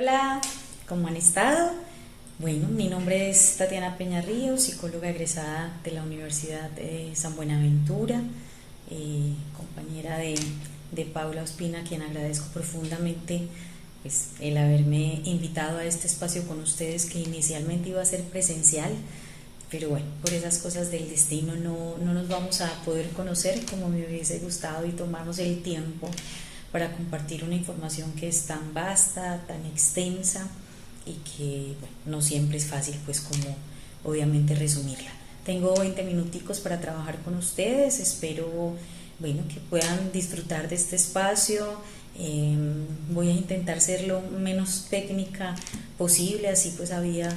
Hola, ¿cómo han estado? Bueno, mi nombre es Tatiana Peñarrío, psicóloga egresada de la Universidad de San Buenaventura, compañera de Paula Ospina, a quien agradezco profundamente pues, el haberme invitado a este espacio con ustedes que inicialmente iba a ser presencial, pero bueno, por esas cosas del destino no nos vamos a poder conocer como me hubiese gustado y tomarnos el tiempo para compartir una información que es tan vasta, tan extensa y que bueno, no siempre es fácil pues como obviamente resumirla. Tengo 20 minuticos para trabajar con ustedes, espero bueno, que puedan disfrutar de este espacio. Voy a intentar ser lo menos técnica posible, así pues había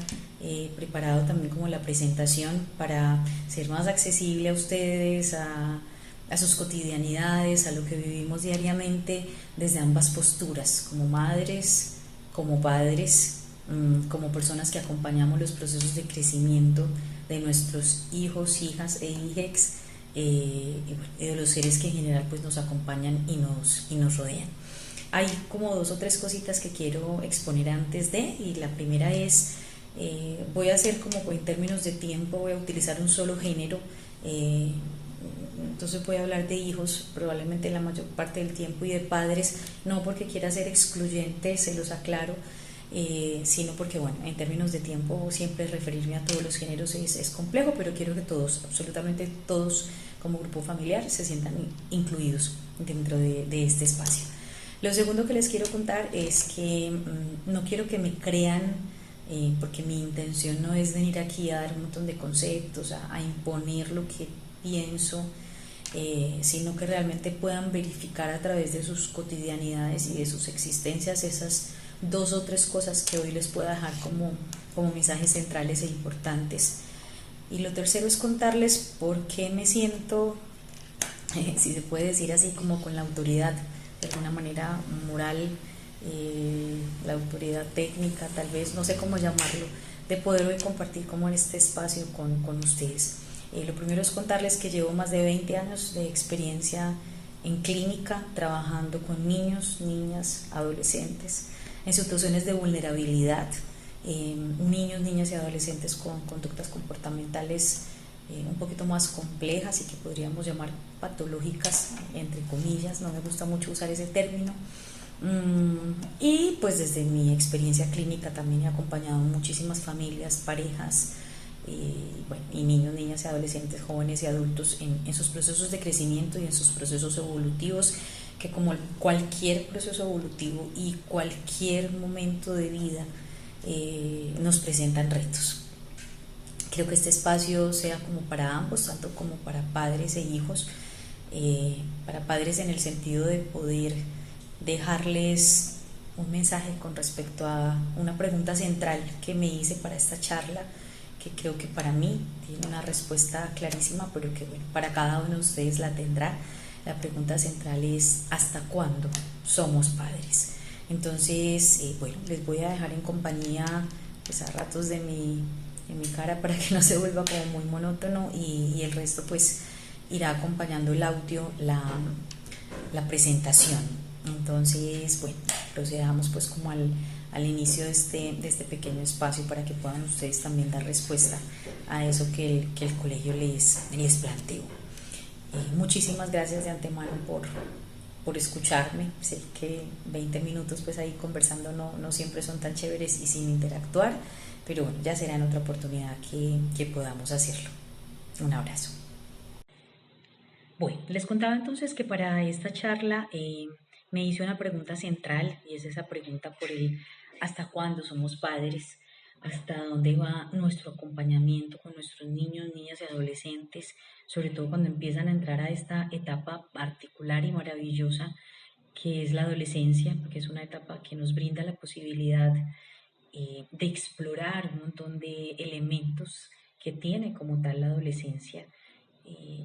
preparado también como la presentación para ser más accesible a ustedes, a sus cotidianidades, a lo que vivimos diariamente desde ambas posturas, como madres, como padres, como personas que acompañamos los procesos de crecimiento de nuestros hijos, hijas e hijex, y de los seres que en general pues nos acompañan y nos rodean. Hay como dos o tres cositas que quiero exponer antes de, y la primera es, voy a hacer como en términos de tiempo, voy a utilizar un solo género, entonces voy a hablar de hijos probablemente la mayor parte del tiempo y de padres, no porque quiera ser excluyente, se los aclaro, sino porque bueno, en términos de tiempo siempre referirme a todos los géneros es complejo, pero quiero que todos, absolutamente todos como grupo familiar se sientan incluidos dentro de este espacio. Lo segundo que les quiero contar es que no quiero que me crean, porque mi intención no es venir aquí a dar un montón de conceptos, a imponer lo que pienso, sino que realmente puedan verificar a través de sus cotidianidades y de sus existencias esas dos o tres cosas que hoy les pueda dejar como mensajes centrales e importantes. Y lo tercero es contarles por qué me siento, si se puede decir así, como con la autoridad, de alguna manera moral, la autoridad técnica, tal vez, no sé cómo llamarlo, de poder hoy compartir como en este espacio con ustedes. Lo primero es contarles que llevo más de 20 años de experiencia en clínica, trabajando con niños, niñas, adolescentes, en situaciones de vulnerabilidad, niños, niñas y adolescentes con conductas comportamentales un poquito más complejas y que podríamos llamar patológicas, entre comillas, no me gusta mucho usar ese término. Y pues desde mi experiencia clínica también he acompañado muchísimas familias, parejas, bueno, y niños, niñas y adolescentes, jóvenes y adultos en sus procesos de crecimiento y en sus procesos evolutivos, que como cualquier proceso evolutivo y cualquier momento de vida nos presentan retos. Creo que este espacio sea como para ambos, tanto como para padres e hijos, para padres en el sentido de poder dejarles un mensaje con respecto a una pregunta central que me hice para esta charla, que creo que para mí tiene una respuesta clarísima, pero que bueno, para cada uno de ustedes la tendrá. La pregunta central es ¿hasta cuándo somos padres? Entonces, bueno, les voy a dejar en compañía pues, a ratos de mi cara para que no se vuelva como muy monótono y el resto pues irá acompañando el audio, la presentación. Entonces, bueno, procedamos pues como al inicio de este pequeño espacio para que puedan ustedes también dar respuesta a eso que el colegio les planteó. Muchísimas gracias de antemano por escucharme. Sé que 20 minutos pues ahí conversando no siempre son tan chéveres y sin interactuar, pero bueno, ya será en otra oportunidad que podamos hacerlo. Un abrazo. Bueno, les contaba entonces que para esta charla me hice una pregunta central y es esa pregunta por el ¿hasta cuándo somos padres? ¿Hasta dónde va nuestro acompañamiento con nuestros niños, niñas y adolescentes? Sobre todo cuando empiezan a entrar a esta etapa particular y maravillosa que es la adolescencia, porque es una etapa que nos brinda la posibilidad de explorar un montón de elementos que tiene como tal la adolescencia.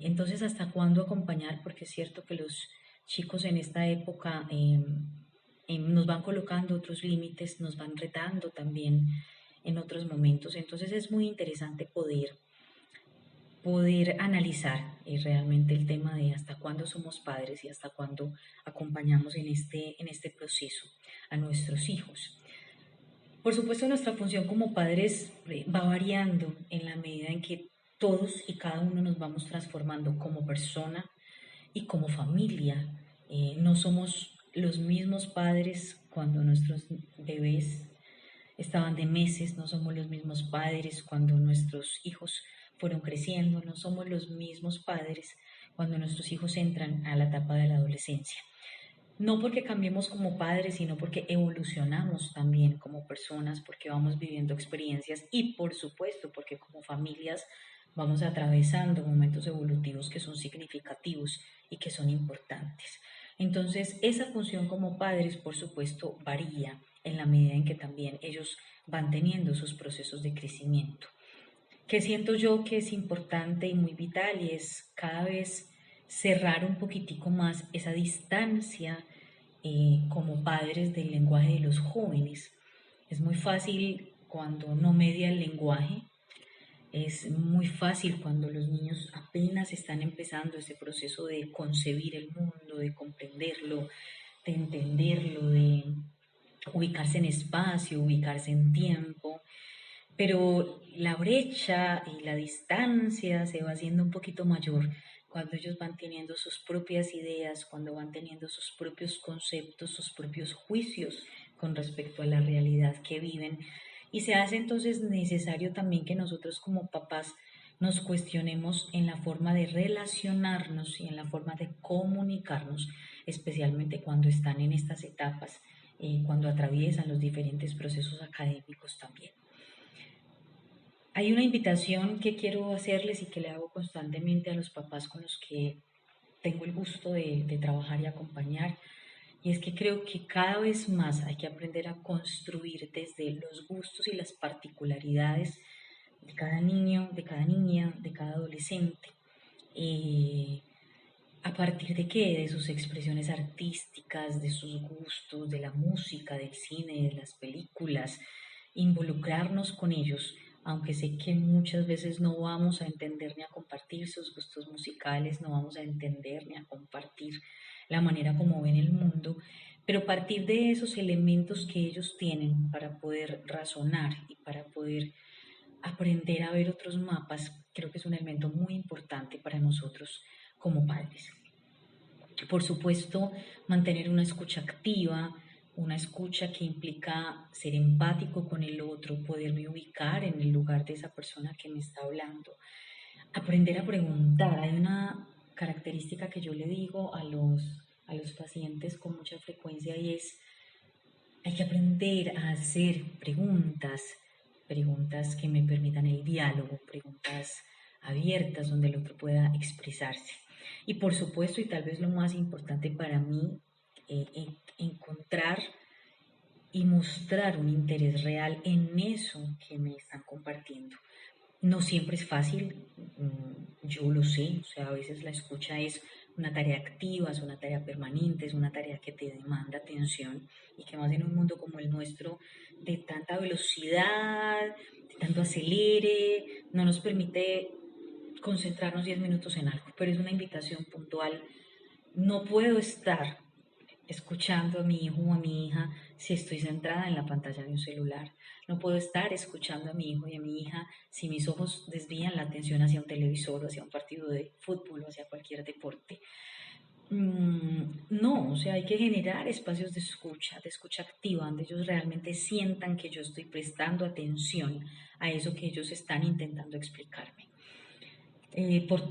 Entonces, ¿hasta cuándo acompañar? Porque es cierto que los chicos en esta época nos van colocando otros límites, nos van retando también en otros momentos. Entonces es muy interesante poder analizar realmente el tema de hasta cuándo somos padres y hasta cuándo acompañamos en este proceso a nuestros hijos. Por supuesto, nuestra función como padres va variando en la medida en que todos y cada uno nos vamos transformando como persona y como familia. No somos los mismos padres cuando nuestros bebés estaban de meses, no somos los mismos padres cuando nuestros hijos fueron creciendo, no somos los mismos padres cuando nuestros hijos entran a la etapa de la adolescencia. No porque cambiemos como padres, sino porque evolucionamos también como personas, porque vamos viviendo experiencias y por supuesto porque como familias vamos atravesando momentos evolutivos que son significativos y que son importantes. Entonces, esa función como padres, por supuesto, varía en la medida en que también ellos van teniendo sus procesos de crecimiento. Que siento yo que es importante y muy vital y es cada vez cerrar un poquitico más esa distancia como padres del lenguaje de los jóvenes. Es muy fácil cuando no media el lenguaje, es muy fácil cuando los niños apenas están empezando ese proceso de concebir el mundo, de comprenderlo, de entenderlo, de ubicarse en espacio, ubicarse en tiempo, pero la brecha y la distancia se va haciendo un poquito mayor cuando ellos van teniendo sus propias ideas, cuando van teniendo sus propios conceptos, sus propios juicios con respecto a la realidad que viven. Y se hace entonces necesario también que nosotros como papás nos cuestionemos en la forma de relacionarnos y en la forma de comunicarnos, especialmente cuando están en estas etapas, cuando atraviesan los diferentes procesos académicos también. Hay una invitación que quiero hacerles y que le hago constantemente a los papás con los que tengo el gusto de trabajar y acompañar, y es que creo que cada vez más hay que aprender a construir desde los gustos y las particularidades de cada niño, de cada niña, de cada adolescente. Eh, ¿A partir de qué? De sus expresiones artísticas, de sus gustos, de la música, del cine, de las películas, involucrarnos con ellos, aunque sé que muchas veces no vamos a entender ni a compartir sus gustos musicales, no vamos a entender ni a compartir la manera como ven el mundo, pero partir de esos elementos que ellos tienen para poder razonar y para poder aprender a ver otros mapas, creo que es un elemento muy importante para nosotros como padres. Por supuesto, mantener una escucha activa, una escucha que implica ser empático con el otro, poderme ubicar en el lugar de esa persona que me está hablando, aprender a preguntar. Hay una característica que yo le digo a los pacientes con mucha frecuencia y es, hay que aprender a hacer preguntas, preguntas que me permitan el diálogo, preguntas abiertas donde el otro pueda expresarse. Y por supuesto, y tal vez lo más importante para mí, encontrar y mostrar un interés real en eso que me están compartiendo. No siempre es fácil, yo lo sé, o sea, a veces la escucha es una tarea activa, es una tarea permanente, es una tarea que te demanda atención y que más en un mundo como el nuestro, de tanta velocidad, de tanto acelere, no nos permite concentrarnos 10 minutos en algo, pero es una invitación puntual. No puedo estar escuchando a mi hijo o a mi hija si estoy centrada en la pantalla de un celular. No puedo estar escuchando a mi hijo y a mi hija si mis ojos desvían la atención hacia un televisor o hacia un partido de fútbol o hacia cualquier deporte. No, o sea, hay que generar espacios de escucha activa, donde ellos realmente sientan que yo estoy prestando atención a eso que ellos están intentando explicarme. Por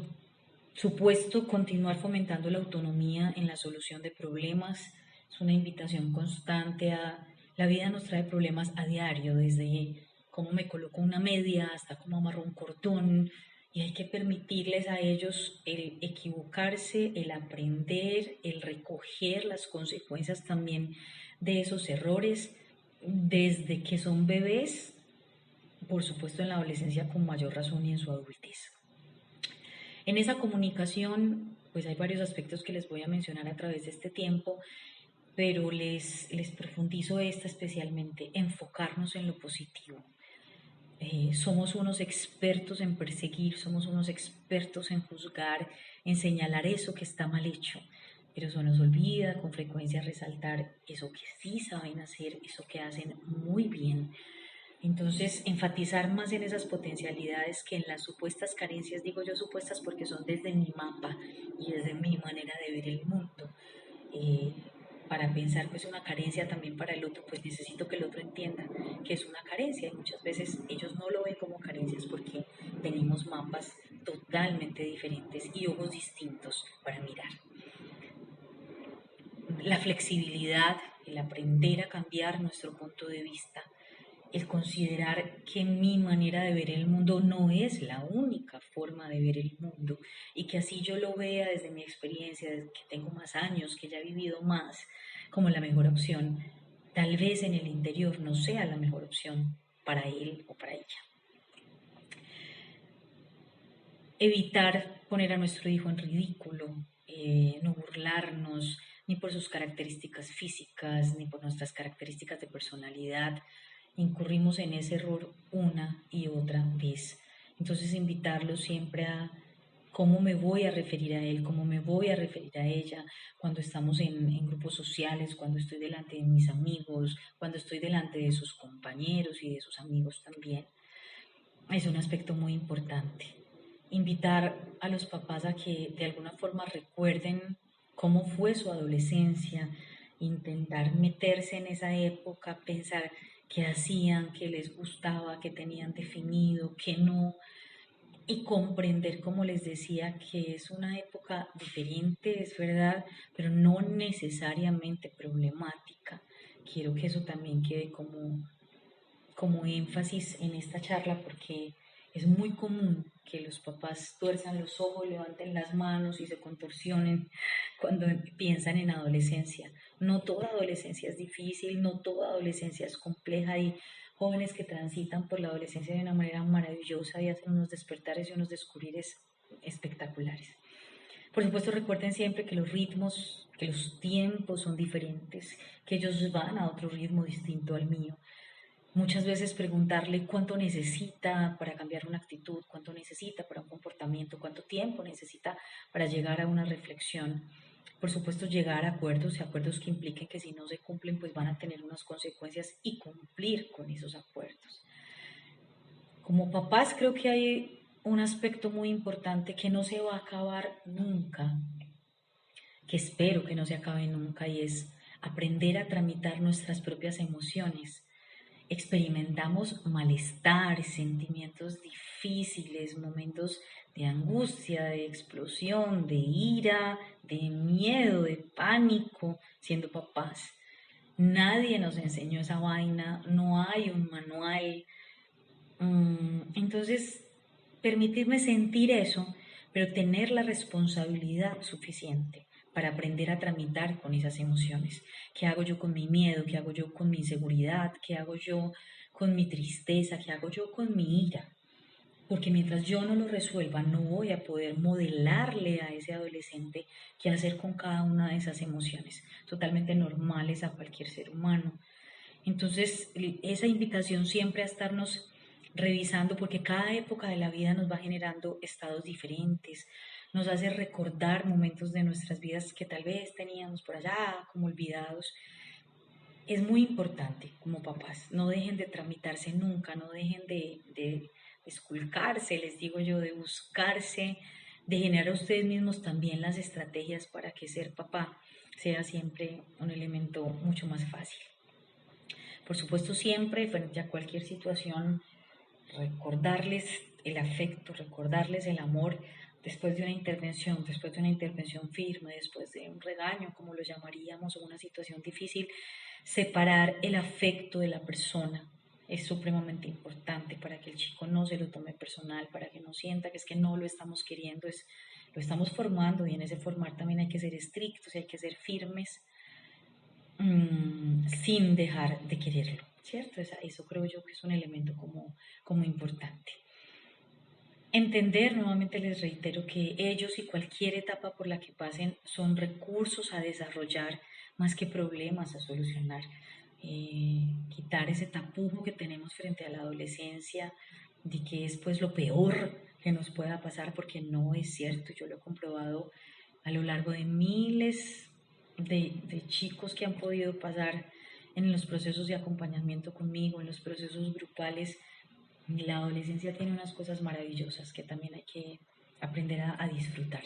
supuesto, continuar fomentando la autonomía en la solución de problemas es una invitación constante a... La vida nos trae problemas a diario, desde cómo me coloco una media hasta cómo amarro un cordón, y hay que permitirles a ellos el equivocarse, el aprender, el recoger las consecuencias también de esos errores desde que son bebés, por supuesto en la adolescencia con mayor razón y en su adultez. En esa comunicación, pues hay varios aspectos que les voy a mencionar a través de este tiempo, pero les profundizo esta especialmente, enfocarnos en lo positivo. Somos unos expertos en perseguir, somos unos expertos en juzgar, en señalar eso que está mal hecho, pero se nos olvida con frecuencia resaltar eso que sí saben hacer, eso que hacen muy bien. Entonces, enfatizar más en esas potencialidades que en las supuestas carencias, digo yo supuestas porque son desde mi mapa y desde mi manera de ver el mundo. Eh, para pensar que es una carencia también para el otro, pues necesito que el otro entienda que es una carencia y muchas veces ellos no lo ven como carencias porque tenemos mapas totalmente diferentes y ojos distintos para mirar. La flexibilidad, el aprender a cambiar nuestro punto de vista, el considerar que mi manera de ver el mundo no es la única forma de ver el mundo y que así yo lo vea desde mi experiencia, desde que tengo más años, que ya he vivido más, como la mejor opción, tal vez en el interior no sea la mejor opción para él o para ella. Evitar poner a nuestro hijo en ridículo, no burlarnos ni por sus características físicas, ni por nuestras características de personalidad. Incurrimos en ese error una y otra vez. Entonces invitarlos siempre a cómo me voy a referir a él, cómo me voy a referir a ella cuando estamos en grupos sociales, cuando estoy delante de mis amigos, cuando estoy delante de sus compañeros y de sus amigos también. Es un aspecto muy importante. Invitar a los papás a que de alguna forma recuerden cómo fue su adolescencia, intentar meterse en esa época, pensar qué hacían, qué les gustaba, qué tenían definido, qué no, y comprender, como les decía, que es una época diferente, es verdad, pero no necesariamente problemática. Quiero que eso también quede como énfasis en esta charla porque es muy común que los papás tuerzan los ojos, levanten las manos y se contorsionen cuando piensan en adolescencia. No toda adolescencia es difícil, no toda adolescencia es compleja. Hay jóvenes que transitan por la adolescencia de una manera maravillosa y hacen unos despertares y unos descubrires espectaculares. Por supuesto, recuerden siempre que los ritmos, que los tiempos son diferentes, que ellos van a otro ritmo distinto al mío. Muchas veces preguntarle cuánto necesita para cambiar una actitud, cuánto necesita para un comportamiento, cuánto tiempo necesita para llegar a una reflexión. Por supuesto, llegar a acuerdos y acuerdos que impliquen que si no se cumplen, pues van a tener unas consecuencias y cumplir con esos acuerdos. Como papás creo que hay un aspecto muy importante que no se va a acabar nunca, que espero que no se acabe nunca y es aprender a tramitar nuestras propias emociones. Experimentamos malestar, sentimientos difíciles, momentos de angustia, de explosión, de ira, de miedo, de pánico, siendo papás. Nadie nos enseñó esa vaina, no hay un manual. Entonces, permitirme sentir eso, pero tener la responsabilidad suficiente para aprender a tramitar con esas emociones. ¿Qué hago yo con mi miedo? ¿Qué hago yo con mi inseguridad? ¿Qué hago yo con mi tristeza? ¿Qué hago yo con mi ira? Porque mientras yo no lo resuelva, no voy a poder modelarle a ese adolescente qué hacer con cada una de esas emociones, totalmente normales a cualquier ser humano. Entonces, esa invitación siempre a estarnos revisando, porque cada época de la vida nos va generando estados diferentes, nos hace recordar momentos de nuestras vidas que tal vez teníamos por allá como olvidados. Es muy importante como papás, no dejen de tramitarse nunca, no dejen de esculcarse, les digo yo, de buscarse, de generar ustedes mismos también las estrategias para que ser papá sea siempre un elemento mucho más fácil. Por supuesto, siempre frente a cualquier situación, recordarles el afecto, recordarles el amor después de una intervención firme, después de un regaño, como lo llamaríamos, o una situación difícil, separar el afecto de la persona. Es supremamente importante para que el chico no se lo tome personal, para que no sienta que es que no lo estamos queriendo, lo estamos formando y en ese formar también hay que ser estrictos y hay que ser firmes sin dejar de quererlo, ¿cierto? Eso creo yo que es un elemento como importante. Entender, nuevamente les reitero, que ellos y cualquier etapa por la que pasen son recursos a desarrollar más que problemas a solucionar. Quitar ese tapujo que tenemos frente a la adolescencia de que es pues lo peor que nos pueda pasar, porque no es cierto. Yo lo he comprobado a lo largo de miles de chicos que han podido pasar en los procesos de acompañamiento conmigo, en los procesos grupales, la adolescencia tiene unas cosas maravillosas que también hay que aprender a disfrutar.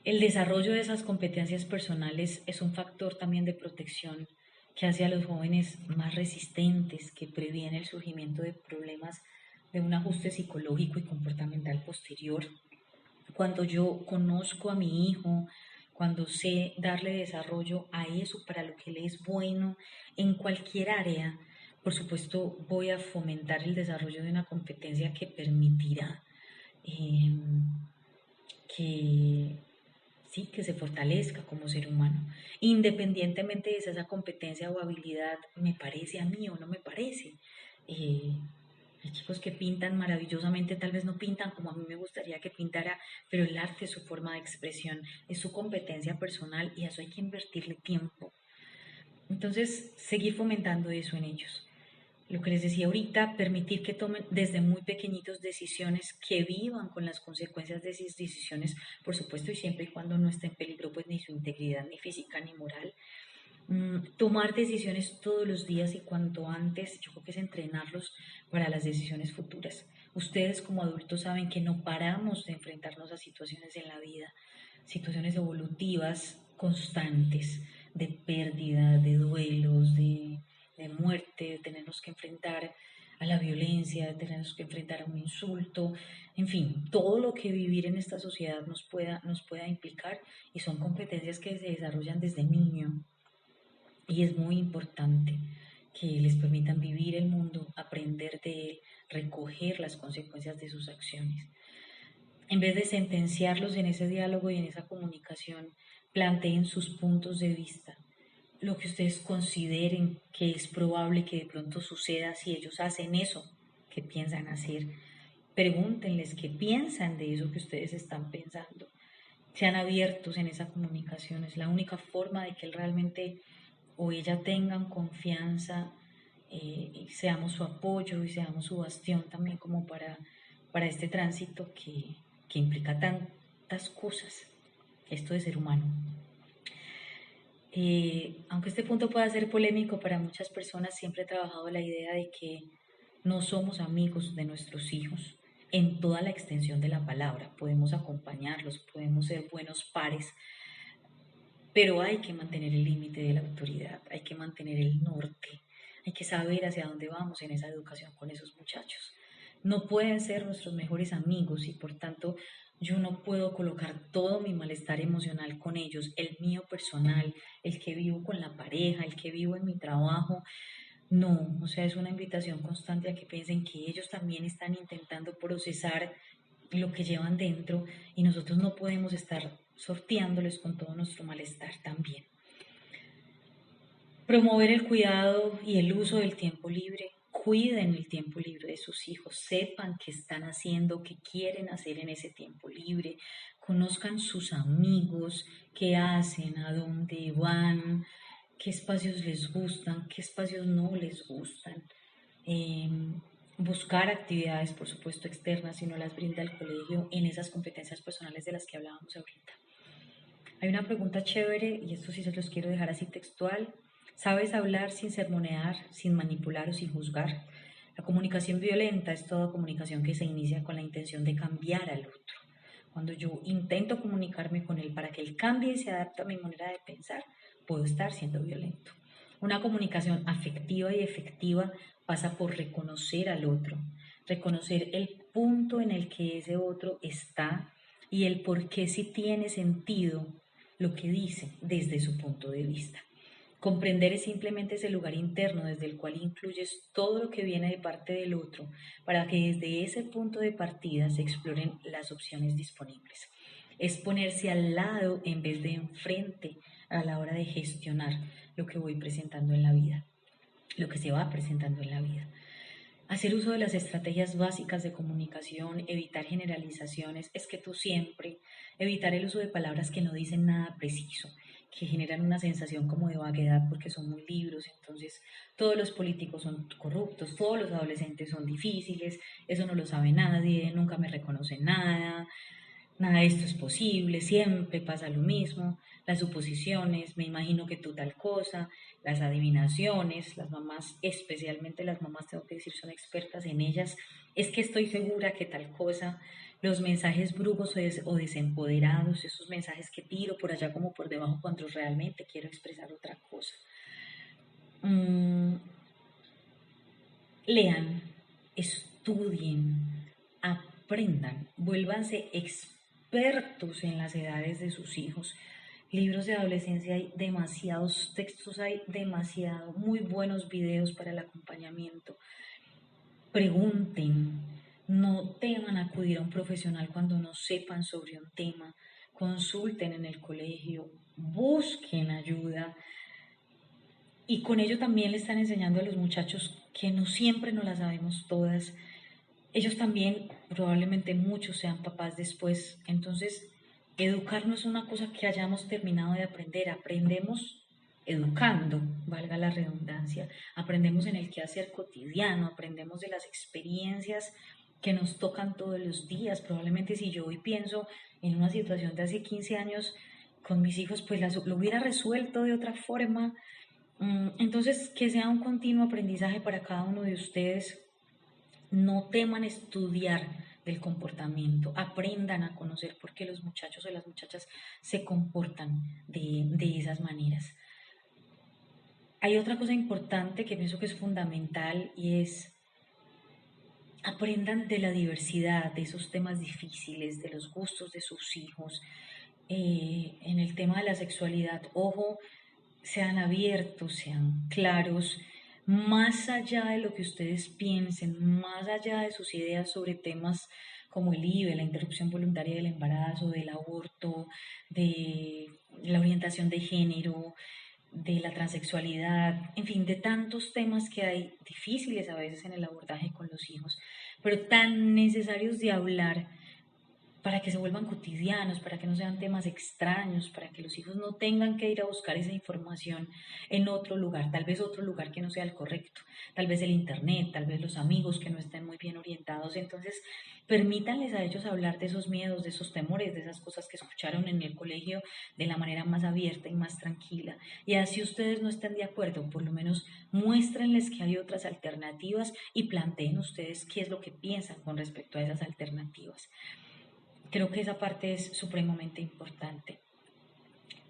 El desarrollo de esas competencias personales es un factor también de protección que hace a los jóvenes más resistentes, que previene el surgimiento de problemas de un ajuste psicológico y comportamental posterior. Cuando yo conozco a mi hijo, cuando sé darle desarrollo a eso para lo que él es bueno en cualquier área, por supuesto voy a fomentar el desarrollo de una competencia que permitirá eh, que, sí, que se fortalezca como ser humano, independientemente de si esa competencia o habilidad me parece a mí o no me parece. Eh, hay chicos que pintan maravillosamente, tal vez no pintan como a mí me gustaría que pintara, pero el arte es su forma de expresión, es su competencia personal y a eso hay que invertirle tiempo. Entonces, seguir fomentando eso en ellos. Lo que les decía ahorita, permitir que tomen desde muy pequeñitos decisiones, que vivan con las consecuencias de esas decisiones, por supuesto, y siempre y cuando no esté en peligro pues ni su integridad, ni física, ni moral. Tomar decisiones todos los días y cuanto antes, yo creo que es entrenarlos para las decisiones futuras. Ustedes como adultos saben que no paramos de enfrentarnos a situaciones en la vida, situaciones evolutivas constantes, de pérdida, de duelos, de muerte, de tenernos que enfrentar a la violencia, de tenernos que enfrentar a un insulto, en fin, todo lo que vivir en esta sociedad nos pueda implicar y son competencias que se desarrollan desde niño y es muy importante que les permitan vivir el mundo, aprender de él, recoger las consecuencias de sus acciones. En vez de sentenciarlos en ese diálogo y en esa comunicación, planteen sus puntos de vista, lo que ustedes consideren que es probable que de pronto suceda si ellos hacen eso que piensan hacer. Pregúntenles qué piensan de eso que ustedes están pensando. Sean abiertos en esa comunicación. Es la única forma de que él realmente o ella tengan confianza, y seamos su apoyo y seamos su bastión también como para este tránsito que implica tantas cosas, esto de ser humano. Aunque este punto pueda ser polémico para muchas personas, siempre he trabajado la idea de que no somos amigos de nuestros hijos en toda la extensión de la palabra. Podemos acompañarlos, podemos ser buenos pares, pero hay que mantener el límite de la autoridad, hay que mantener el norte, hay que saber hacia dónde vamos en esa educación con esos muchachos. No pueden ser nuestros mejores amigos y por tanto yo no puedo colocar todo mi malestar emocional con ellos, el mío personal, el que vivo con la pareja, el que vivo en mi trabajo. No, o sea, es una invitación constante a que piensen que ellos también están intentando procesar lo que llevan dentro y nosotros no podemos estar sorteándoles con todo nuestro malestar también. Promover el cuidado y el uso del tiempo libre. Cuiden el tiempo libre de sus hijos, sepan qué están haciendo, qué quieren hacer en ese tiempo libre, conozcan sus amigos, qué hacen, a dónde van, qué espacios les gustan, qué espacios no les gustan. Eh, Buscar actividades, por supuesto, externas si no las brinda el colegio en esas competencias personales de las que hablábamos ahorita. Hay una pregunta chévere y esto sí se los quiero dejar así textual. ¿Sabes hablar sin sermonear, sin manipular o sin juzgar? La comunicación violenta es toda comunicación que se inicia con la intención de cambiar al otro. Cuando yo intento comunicarme con él para que él cambie y se adapte a mi manera de pensar, puedo estar siendo violento. Una comunicación afectiva y efectiva pasa por reconocer al otro, reconocer el punto en el que ese otro está y el por qué sí tiene sentido lo que dice desde su punto de vista. Comprender es simplemente ese lugar interno desde el cual incluyes todo lo que viene de parte del otro para que desde ese punto de partida se exploren las opciones disponibles. Es ponerse al lado en vez de enfrente a la hora de gestionar lo que voy presentando en la vida, lo que se va presentando en la vida. Hacer uso de las estrategias básicas de comunicación, evitar generalizaciones, es que tú siempre, evitar el uso de palabras que no dicen nada preciso, que generan una sensación como de vaguedad porque son muy libros, entonces todos los políticos son corruptos, todos los adolescentes son difíciles, eso no lo sabe nadie, nunca me reconocen nada. Nada de esto es posible, siempre pasa lo mismo, las suposiciones, me imagino que tú tal cosa, las adivinaciones, las mamás, especialmente las mamás, tengo que decir, son expertas en ellas, es que estoy segura que tal cosa, los mensajes brujos o desempoderados, esos mensajes que tiro por allá como por debajo cuando realmente quiero expresar otra cosa. Mm, lean, estudien, aprendan, vuélvanse expertos en las edades de sus hijos. Libros de adolescencia hay demasiados textos, hay demasiado, muy buenos videos para el acompañamiento. Pregunten, no teman acudir a un profesional cuando no sepan sobre un tema, consulten en el colegio, busquen ayuda, y con ello también le están enseñando a los muchachos que no siempre no las sabemos todas. Ellos también, probablemente muchos sean papás después. Entonces, educar no es una cosa que hayamos terminado de aprender. Aprendemos educando, valga la redundancia. Aprendemos en el quehacer cotidiano, aprendemos de las experiencias que nos tocan todos los días. Probablemente si yo hoy pienso en una situación de hace 15 años con mis hijos, pues lo hubiera resuelto de otra forma. Entonces, que sea un continuo aprendizaje para cada uno de ustedes. No teman estudiar del comportamiento, aprendan a conocer por qué los muchachos o las muchachas se comportan de esas maneras. Hay otra cosa importante que pienso que es fundamental y es aprendan de la diversidad, de esos temas difíciles, de los gustos de sus hijos. En el tema de la sexualidad, ojo, sean abiertos, sean claros, más allá de lo que ustedes piensen, más allá de sus ideas sobre temas como el IVE, la interrupción voluntaria del embarazo, del aborto, de la orientación de género, de la transexualidad, en fin, de tantos temas que hay difíciles a veces en el abordaje con los hijos, pero tan necesarios de hablar para que se vuelvan cotidianos, para que no sean temas extraños, para que los hijos no tengan que ir a buscar esa información en otro lugar, tal vez otro lugar que no sea el correcto, tal vez el internet, tal vez los amigos que no estén muy bien orientados. Entonces, permítanles a ellos hablar de esos miedos, de esos temores, de esas cosas que escucharon en el colegio de la manera más abierta y más tranquila. Y así ustedes no estén de acuerdo, por lo menos muéstrenles que hay otras alternativas y planteen ustedes qué es lo que piensan con respecto a esas alternativas. Creo que esa parte es supremamente importante.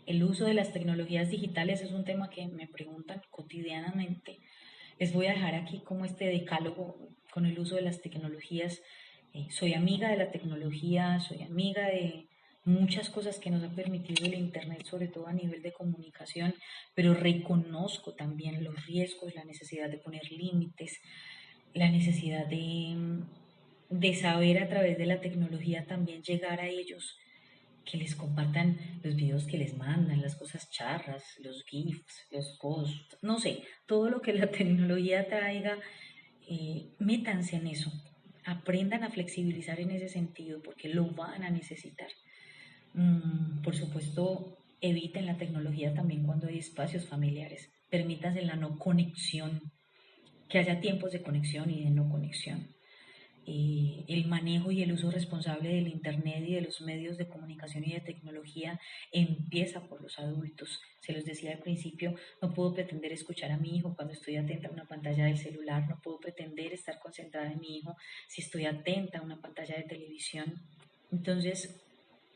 El uso de las tecnologías digitales es un tema que me preguntan cotidianamente. Les voy a dejar aquí como este decálogo con el uso de las tecnologías. Soy amiga de la tecnología, soy amiga de muchas cosas que nos ha permitido el Internet, sobre todo a nivel de comunicación, pero reconozco también los riesgos, la necesidad de poner límites, la necesidad de saber a través de la tecnología también llegar a ellos, que les compartan los videos que les mandan, las cosas charras, los GIFs, los posts, no sé, todo lo que la tecnología traiga, métanse en eso, aprendan a flexibilizar en ese sentido porque lo van a necesitar. Por supuesto, eviten la tecnología también cuando hay espacios familiares, permítanse la no conexión, que haya tiempos de conexión y de no conexión. El manejo y el uso responsable del Internet y de los medios de comunicación y de tecnología empieza por los adultos. Se los decía al principio, no puedo pretender escuchar a mi hijo cuando estoy atenta a una pantalla del celular, no puedo pretender estar concentrada en mi hijo si estoy atenta a una pantalla de televisión. Entonces,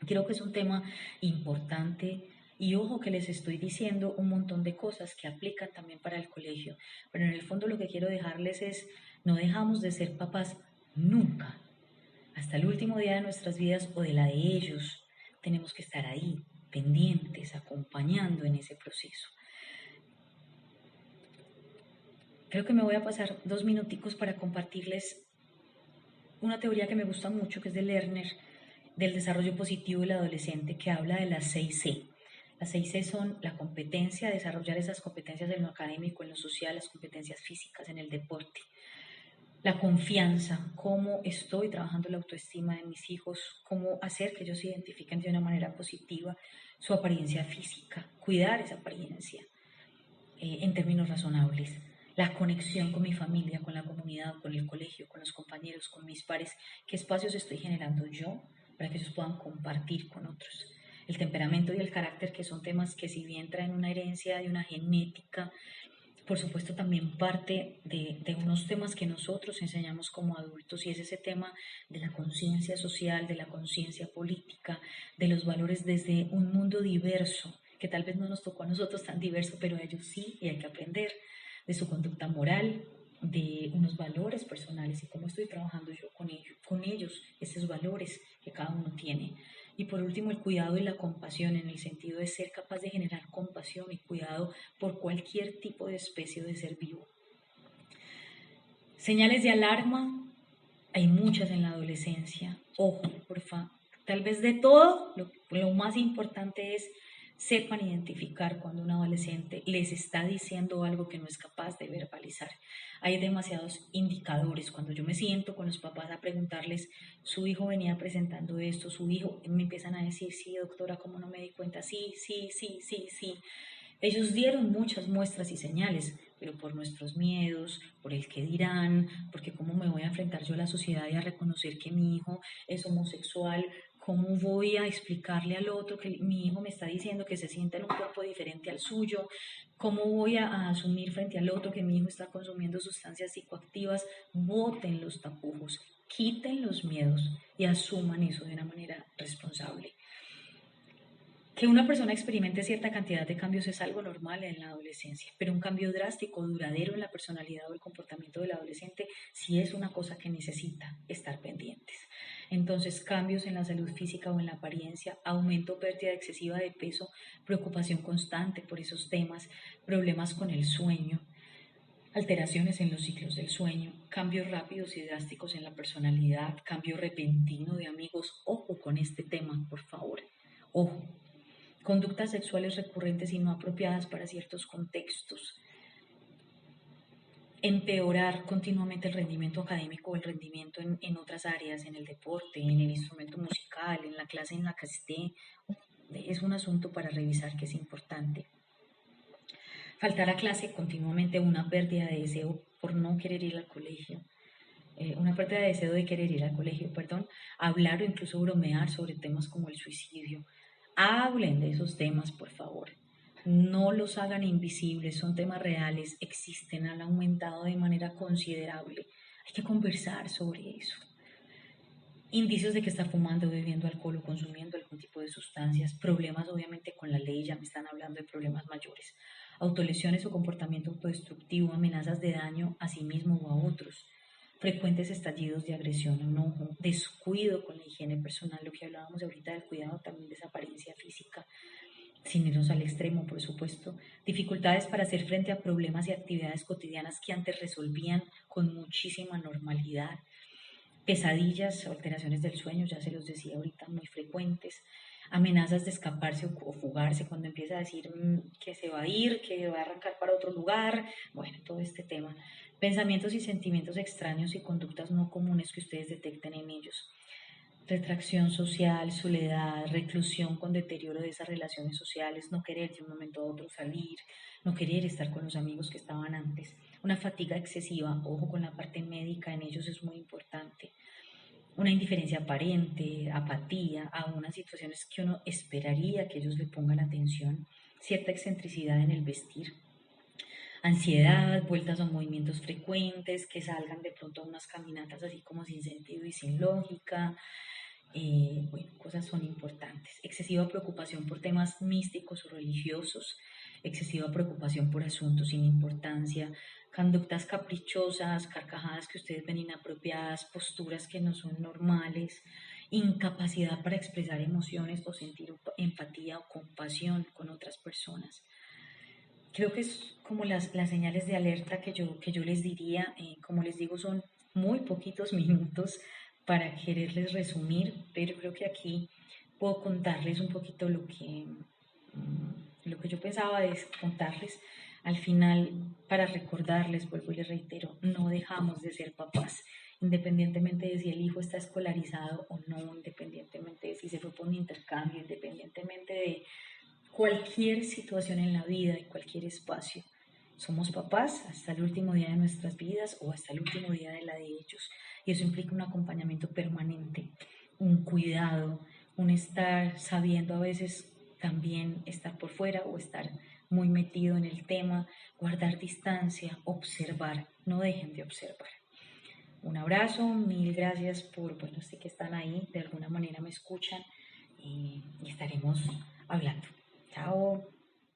creo que es un tema importante. Y ojo que les estoy diciendo un montón de cosas que aplican también para el colegio, pero en el fondo lo que quiero dejarles es, no dejamos de ser papás nunca. Hasta el último día de nuestras vidas o de la de ellos, tenemos que estar ahí, pendientes, acompañando en ese proceso. Creo que me voy a pasar 2 minuticos para compartirles una teoría que me gusta mucho, que es de Lerner, del desarrollo positivo del adolescente, que habla de las 6C. Las 6C son la competencia, desarrollar esas competencias en lo académico, en lo social, las competencias físicas, en el deporte. La confianza, cómo estoy trabajando la autoestima de mis hijos, cómo hacer que ellos se identifiquen de una manera positiva su apariencia física, cuidar esa apariencia en términos razonables. La conexión con mi familia, con la comunidad, con el colegio, con los compañeros, con mis pares, qué espacios estoy generando yo para que ellos puedan compartir con otros. El temperamento y el carácter, que son temas que si bien traen una herencia de una genética, por supuesto también parte de unos temas que nosotros enseñamos como adultos, y es ese tema de la conciencia social, de la conciencia política, de los valores desde un mundo diverso, que tal vez no nos tocó a nosotros tan diverso, pero a ellos sí, y hay que aprender de su conducta moral, de unos valores personales y cómo estoy trabajando yo con ellos, esos valores que cada uno tiene. Y por último, el cuidado y la compasión, en el sentido de ser capaz de generar compasión y cuidado por cualquier tipo de especie de ser vivo. Señales de alarma, hay muchas en la adolescencia. Ojo, porfa, tal vez de todo, lo más importante es sepan identificar cuando un adolescente les está diciendo algo que no es capaz de verbalizar. Hay demasiados indicadores. Cuando yo me siento con los papás a preguntarles, su hijo venía presentando esto, su hijo, me empiezan a decir, sí, doctora, ¿cómo no me di cuenta? Sí, sí, sí, sí, sí. Ellos dieron muchas muestras y señales, pero por nuestros miedos, por el que dirán, porque cómo me voy a enfrentar yo a la sociedad y a reconocer que mi hijo es homosexual, cómo voy a explicarle al otro que mi hijo me está diciendo que se siente en un cuerpo diferente al suyo, cómo voy a asumir frente al otro que mi hijo está consumiendo sustancias psicoactivas. Boten los tapujos, quiten los miedos y asuman eso de una manera responsable. Que una persona experimente cierta cantidad de cambios es algo normal en la adolescencia, pero un cambio drástico, duradero en la personalidad o el comportamiento del adolescente sí es una cosa que necesita estar pendientes. Entonces, cambios en la salud física o en la apariencia, aumento o pérdida excesiva de peso, preocupación constante por esos temas, problemas con el sueño, alteraciones en los ciclos del sueño, cambios rápidos y drásticos en la personalidad, cambio repentino de amigos. Ojo con este tema, por favor. Ojo. Conductas sexuales recurrentes y no apropiadas para ciertos contextos. Empeorar continuamente el rendimiento académico o el rendimiento en otras áreas, en el deporte, en el instrumento musical, en la clase en la que esté. Es un asunto para revisar, que es importante. Faltar a clase continuamente, una pérdida de deseo por no querer ir al colegio. Una pérdida de deseo de querer ir al colegio, hablar o incluso bromear sobre temas como el suicidio. Hablen de esos temas, por favor. No los hagan invisibles, son temas reales, existen, han aumentado de manera considerable. Hay que conversar sobre eso. Indicios de que está fumando, bebiendo alcohol o consumiendo algún tipo de sustancias. Problemas obviamente con la ley, ya me están hablando de problemas mayores. Autolesiones o comportamiento autodestructivo, amenazas de daño a sí mismo o a otros. Frecuentes estallidos de agresión, enojo, descuido con la higiene personal, lo que hablábamos ahorita del cuidado también de esa apariencia física, sin irnos al extremo, por supuesto. Dificultades para hacer frente a problemas y actividades cotidianas que antes resolvían con muchísima normalidad. Pesadillas o alteraciones del sueño, ya se los decía ahorita, muy frecuentes. Amenazas de escaparse o fugarse, cuando empieza a decir que se va a ir, que va a arrancar para otro lugar. Bueno, todo este tema. Pensamientos y sentimientos extraños y conductas no comunes que ustedes detecten en ellos. Retracción social, soledad, reclusión con deterioro de esas relaciones sociales, no querer de un momento a otro salir, no querer estar con los amigos que estaban antes. Una fatiga excesiva, ojo con la parte médica, en ellos es muy importante. Una indiferencia aparente, apatía a unas situaciones que uno esperaría que ellos le pongan atención, cierta excentricidad en el vestir, ansiedad, vueltas o movimientos frecuentes, que salgan de pronto a unas caminatas así como sin sentido y sin lógica. Bueno, cosas son importantes. Excesiva preocupación por temas místicos o religiosos, excesiva preocupación por asuntos sin importancia, conductas caprichosas, carcajadas que ustedes ven inapropiadas, posturas que no son normales, incapacidad para expresar emociones o sentir empatía o compasión con otras personas. Creo que es como las señales de alerta que yo les diría. Como les digo, son muy poquitos minutos para quererles resumir, pero creo que aquí puedo contarles un poquito lo que yo pensaba es contarles. Al final, para recordarles, vuelvo y les reitero, no dejamos de ser papás, independientemente de si el hijo está escolarizado o no, independientemente de si se fue por un intercambio, independientemente de cualquier situación en la vida y cualquier espacio. Somos papás hasta el último día de nuestras vidas o hasta el último día de la de ellos. Y eso implica un acompañamiento permanente un cuidado, un estar sabiendo a veces también estar por fuera o estar muy metido en el tema, guardar distancia, observar, no dejen de observar. Un abrazo, mil gracias por, bueno, sé que están ahí, de alguna manera me escuchan y estaremos hablando. Chao.